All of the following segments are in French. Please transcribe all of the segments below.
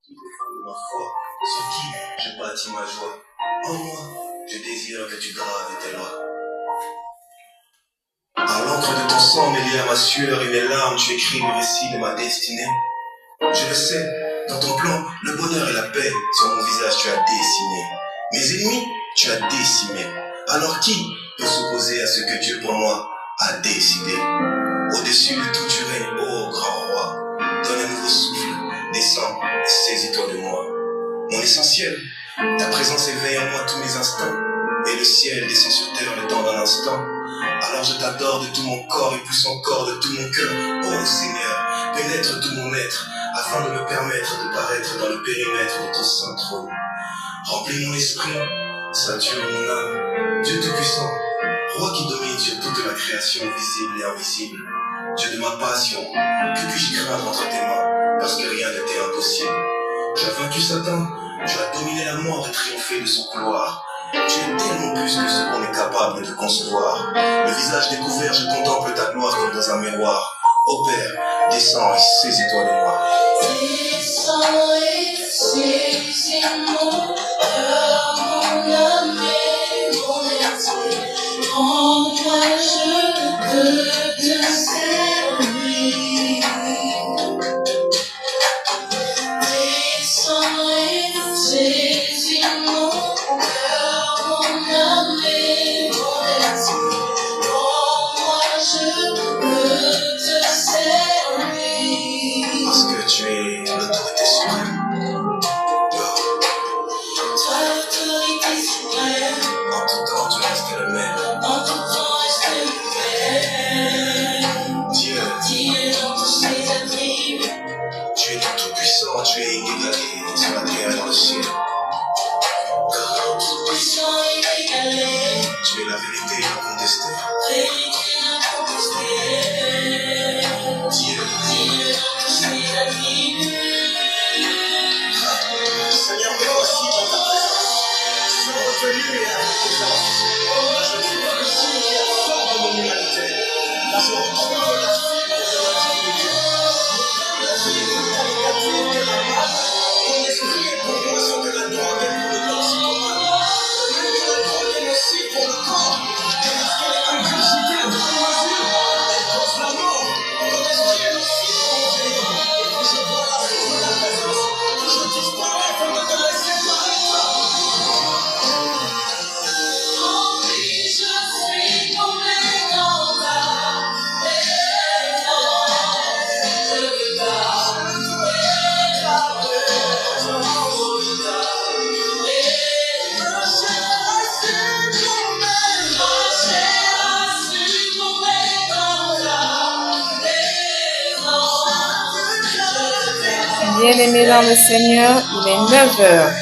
qui défendent ma foi, sur qui je bâtis ma joie. En moi, je désire que tu graves tes lois. À l'encre de ton sang mêlé à ma sueur et mes larmes, tu écris le récit de ma destinée. Je le sais, dans ton plan, le bonheur et la paix, sur mon visage tu as dessiné. Mes ennemis, tu as décimé. Alors qui peut s'opposer à ce que Dieu pour moi a décidé? Au-dessus de tout tu règnes, ô grand roi. Donne un nouveau souffle, descends et saisis-toi de moi. Mon essentiel, ta présence éveille en moi tous mes instants. Et le ciel descend sur terre le temps d'un instant. Alors je t'adore de tout mon corps et plus encore de tout mon cœur. Ô Seigneur, pénètre tout mon être, afin de me permettre de paraître dans le périmètre de ton saint trône. Remplis mon esprit, sature mon âme, Dieu Tout-Puissant, Roi qui domine sur toute la création visible et invisible. Dieu de ma passion, que puis-je craindre entre tes mains, parce que rien n'était impossible. Tu as vaincu Satan, tu as dominé la mort et triomphé de son couloir. Tu es tellement plus que ce qu'on est capable de concevoir. Le visage découvert, je contemple ta gloire comme dans un miroir. Ô Père, descends et saisis-toi de moi. Descends et saisis mon cœur, mon âme et mon esprit. En toi je peux te servir. Descends et saisis mon cœur, mon âme et mon esprit. En moi je peux te servir. Parce que tu es l'autorité suprême. Toi l'autorité suprême. En tout temps, tu restes le même. En tout temps reste le même. Dieu, Dieu dans tous ses attributs. tu es le tout-puissant, tu es inégalé sur la terre et dans le ciel. Tout-puissant inégalé. Tu es la vérité incontestée. Vérité incontestée. Dieu, Dieu dans tous ses attributs. Seigneur, me voici dans ta présence. Je suis reconnu et avec présence. Je trouve le signe qui absorbe mon humanité. Je retrouve la fibre de ma divinité. Je suis la négative que la mal. Mon esprit est pour moi ce que la drogue est pour le toxicomane. La drogue est nocive pour le corps. Et lorsqu'elle est ingurgitée à grande mesure, elle cause la mort. Mon esprit est nocif pour mon vieillard. Et quand je vois la fibre de la présence, je disparais afin de te laisser parler. Rempli, je suis tombé dans ta présence. Je veux ta Bien-aimés dans le Seigneur, il est 9 heures.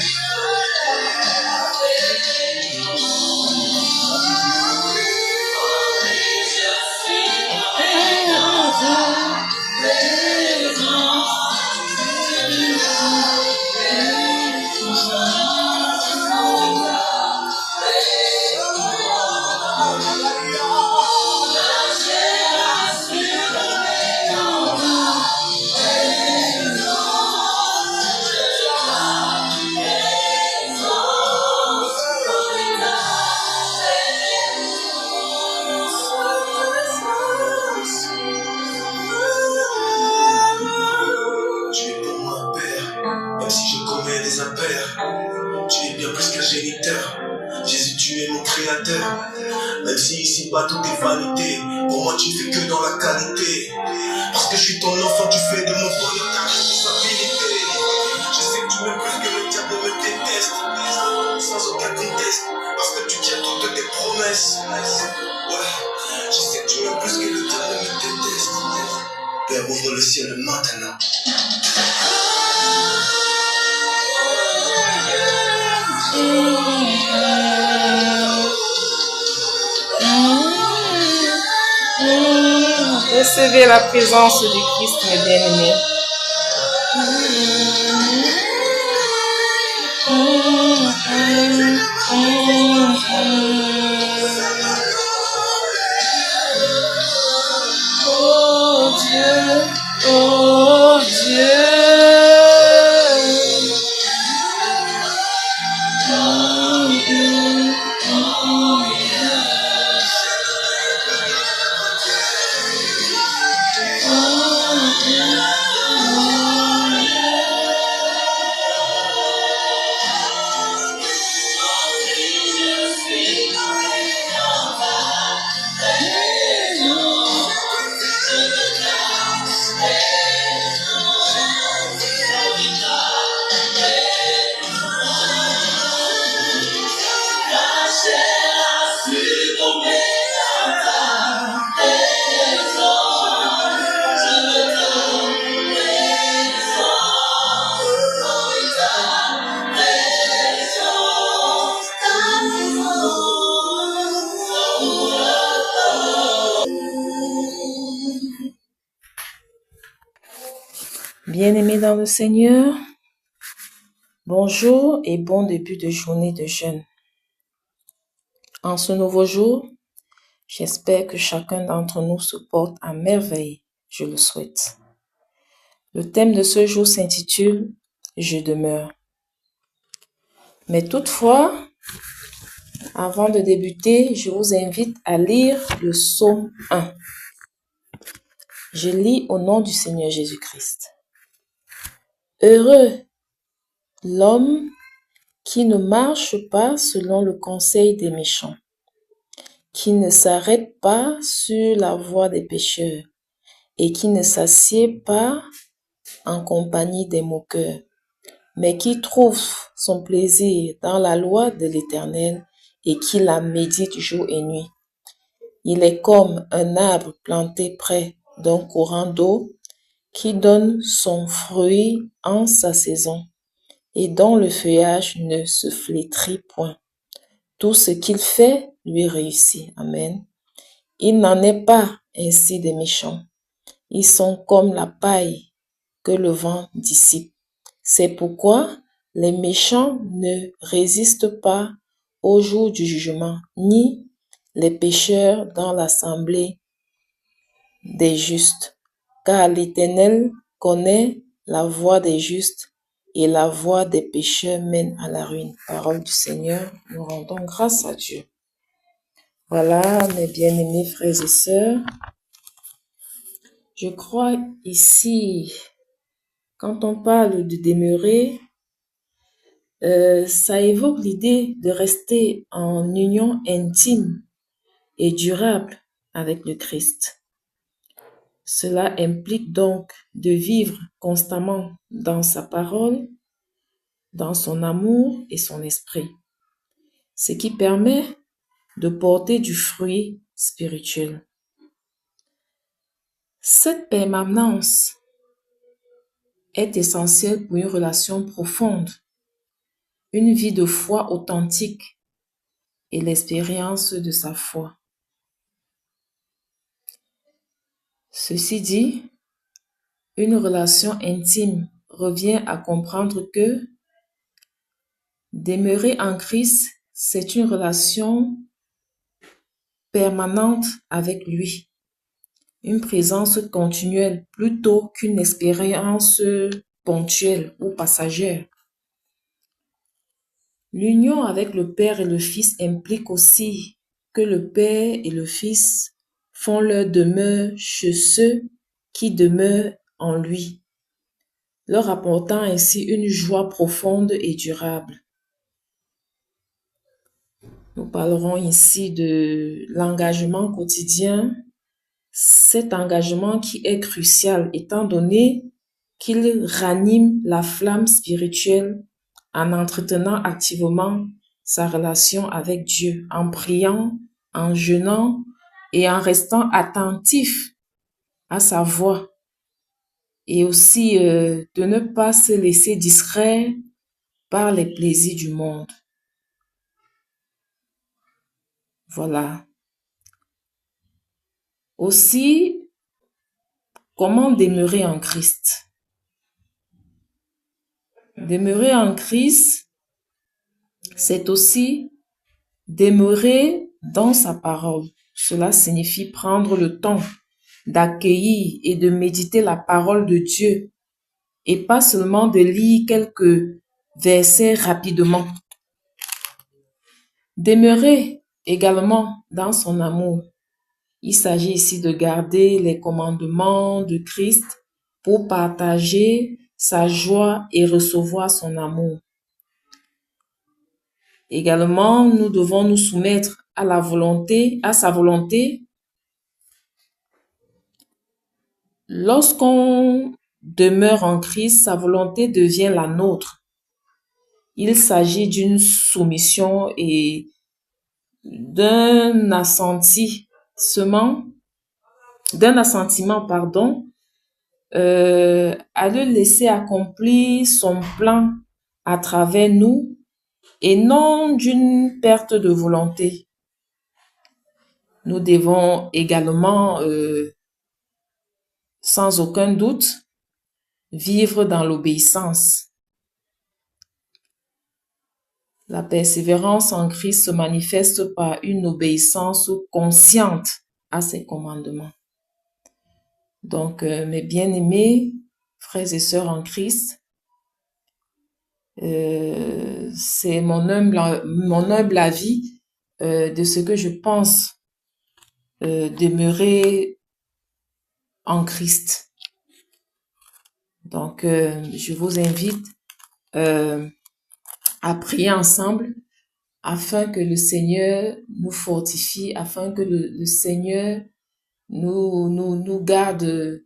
Tu es pour moi un père, même si je commets des impairs. Tu es bien plus qu'un géniteur. Jésus, tu es mon créateur. Même si ici-bas tout est vanité, pour moi tu ne fais que dans la qualité. Parce que je suis ton enfant, tu fais de mon bonheur ta responsabilité. Je sais que tu m'aimes plus que le diable me déteste, sans aucun conteste, parce que tu tiens toutes tes promesses. Ouais, je sais que tu m'aimes plus que le diable me déteste. Père, ouvre le ciel maintenant. Recevez la présence du Christ, mes bien-aimés. Oh Dieu, Bien-aimés dans le Seigneur, bonjour et bon début de journée de jeûne. En ce nouveau jour, j'espère que chacun d'entre nous se porte à merveille, je le souhaite. Le thème de ce jour s'intitule « Je demeure ». Mais toutefois, avant de débuter, je vous invite à lire le psaume 1. Je lis au nom du Seigneur Jésus-Christ. Heureux l'homme qui ne marche pas selon le conseil des méchants, qui ne s'arrête pas sur la voie des pécheurs et qui ne s'assied pas en compagnie des moqueurs, mais qui trouve son plaisir dans la loi de l'Éternel et qui la médite jour et nuit. Il est comme un arbre planté près d'un courant d'eau qui donne son fruit en sa saison et dont le feuillage ne se flétrit point. Tout ce qu'il fait lui réussit. Amen. Il n'en est pas ainsi des méchants. Ils sont comme la paille que le vent dissipe. C'est pourquoi les méchants ne résistent pas au jour du jugement, ni les pécheurs dans l'assemblée des justes. Car l'Éternel connaît la voie des justes et la voie des pécheurs mène à la ruine. Parole du Seigneur, nous rendons grâce à Dieu. Voilà, mes bien-aimés frères et sœurs. Je crois ici, quand on parle de demeurer, ça évoque l'idée de rester en union intime et durable avec le Christ. Cela implique donc de vivre constamment dans sa parole, dans son amour et son esprit, ce qui permet de porter du fruit spirituel. Cette permanence est essentielle pour une relation profonde, une vie de foi authentique et l'expérience de sa foi. Ceci dit, une relation intime revient à comprendre que demeurer en Christ, c'est une relation permanente avec lui, une présence continuelle plutôt qu'une expérience ponctuelle ou passagère. L'union avec le Père et le Fils implique aussi que le Père et le Fils font leur demeure chez ceux qui demeurent en lui, leur apportant ainsi une joie profonde et durable. Nous parlerons ici de l'engagement quotidien, cet engagement qui est crucial étant donné qu'il ranime la flamme spirituelle en entretenant activement sa relation avec Dieu, en priant, en jeûnant et en restant attentif à sa voix. Et aussi de ne pas se laisser distraire par les plaisirs du monde. Voilà. Aussi, comment demeurer en Christ? Demeurer en Christ, c'est aussi demeurer dans sa parole. Cela signifie prendre le temps d'accueillir et de méditer la parole de Dieu et pas seulement de lire quelques versets rapidement. Demeurer également dans son amour. Il s'agit ici de garder les commandements de Christ pour partager sa joie et recevoir son amour. Également, nous devons nous soumettre à sa volonté. Lorsqu'on demeure en Christ, sa volonté devient la nôtre. Il s'agit d'une soumission et d'un assentiment, à le laisser accomplir son plan à travers nous et non d'une perte de volonté. Nous devons également, sans aucun doute, vivre dans l'obéissance. La persévérance en Christ se manifeste par une obéissance consciente à ses commandements. Donc, mes bien-aimés, frères et sœurs en Christ, c'est mon humble avis de ce que je pense demeurer en Christ. Donc, je vous invite à prier ensemble afin que le Seigneur nous fortifie, afin que le Seigneur nous garde,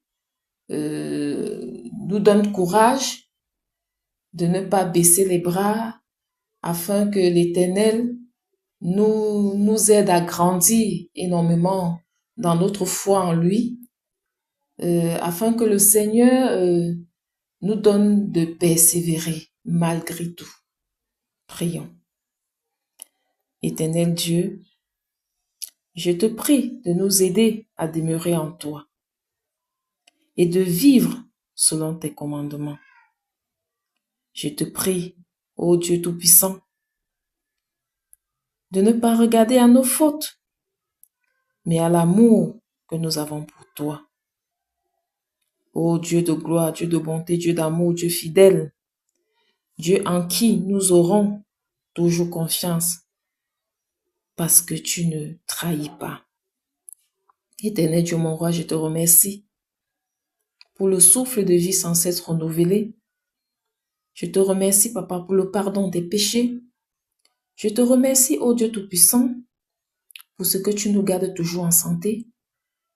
nous donne courage de ne pas baisser les bras, afin que l'Éternel nous aide à grandir énormément dans notre foi en lui, afin que le Seigneur nous donne de persévérer malgré tout. Prions. Éternel Dieu, je te prie de nous aider à demeurer en toi et de vivre selon tes commandements. Je te prie, ô Dieu Tout-Puissant, de ne pas regarder à nos fautes, mais à l'amour que nous avons pour toi. Ô Dieu de gloire, Dieu de bonté, Dieu d'amour, Dieu fidèle, Dieu en qui nous aurons toujours confiance, parce que tu ne trahis pas. Éternel Dieu mon roi, je te remercie pour le souffle de vie sans cesse renouvelé. Je te remercie, Papa, pour le pardon des péchés. Je te remercie, ô Dieu Tout-Puissant, pour ce que tu nous gardes toujours en santé,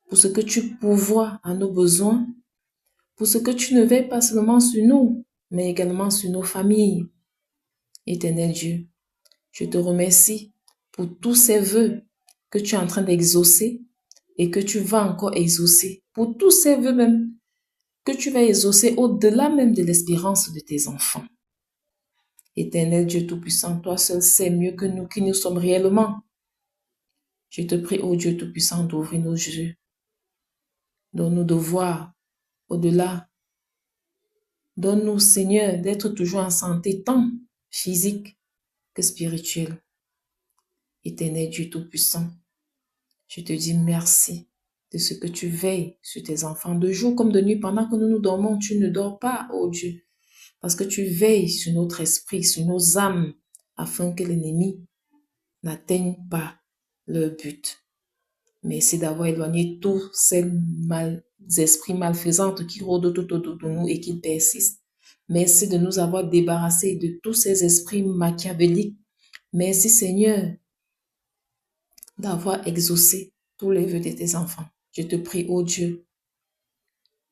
pour ce que tu pourvois à nos besoins, pour ce que tu ne veilles pas seulement sur nous, mais également sur nos familles. Éternel Dieu, je te remercie pour tous ces vœux que tu es en train d'exaucer et que tu vas encore exaucer, pour tous ces vœux même que tu vas exaucer au-delà même de l'espérance de tes enfants. Éternel Dieu Tout-Puissant, toi seul sais mieux que nous qui nous sommes réellement. Je te prie, ô Dieu Tout-Puissant, d'ouvrir nos yeux, donne-nous de voir au-delà. Donne-nous, Seigneur, d'être toujours en santé tant physique que spirituelle. Éternel Dieu Tout-Puissant, je te dis merci de ce que tu veilles sur tes enfants de jour comme de nuit. Pendant que nous dormons, tu ne dors pas, ô Dieu, parce que tu veilles sur notre esprit, sur nos âmes, afin que l'ennemi n'atteigne pas leur but. Merci d'avoir éloigné tous ces esprits malfaisants qui rôdent tout autour de nous et qui persistent. Merci de nous avoir débarrassés de tous ces esprits machiavéliques. Merci Seigneur d'avoir exaucé tous les vœux de tes enfants. Je te prie, ô Dieu,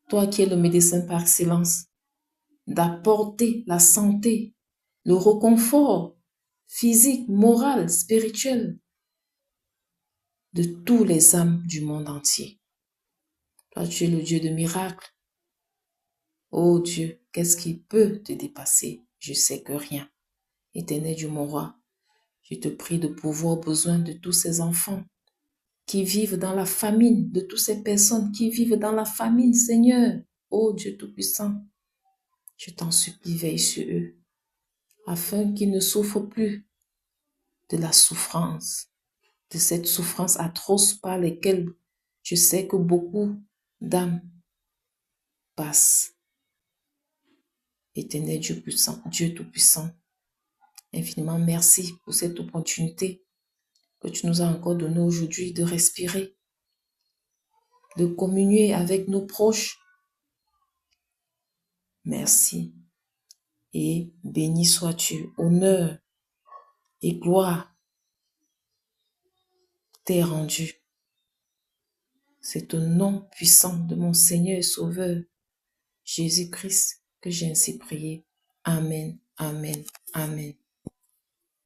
toi qui es le médecin par excellence, d'apporter la santé, le réconfort physique, moral, spirituel de tous les âmes du monde entier. Toi, tu es le Dieu de miracles. Ô Dieu, qu'est-ce qui peut te dépasser? Je sais que rien. Éternel Dieu, mon roi, je te prie de pourvoir aux besoins de tous ces enfants qui vivent dans la famine, de toutes ces personnes qui vivent dans la famine, Seigneur. Ô Dieu Tout-Puissant, je t'en supplie, veille sur eux, afin qu'ils ne souffrent plus de la souffrance, de cette souffrance atroce par laquelle je sais que beaucoup d'âmes passent. Éternel Dieu puissant, Dieu Tout-Puissant, infiniment merci pour cette opportunité que tu nous as encore donnée aujourd'hui de respirer, de communier avec nos proches. Merci et béni sois-tu, honneur et gloire t'est rendu. C'est au nom puissant de mon Seigneur et Sauveur, Jésus-Christ, que j'ai ainsi prié. Amen, amen, amen.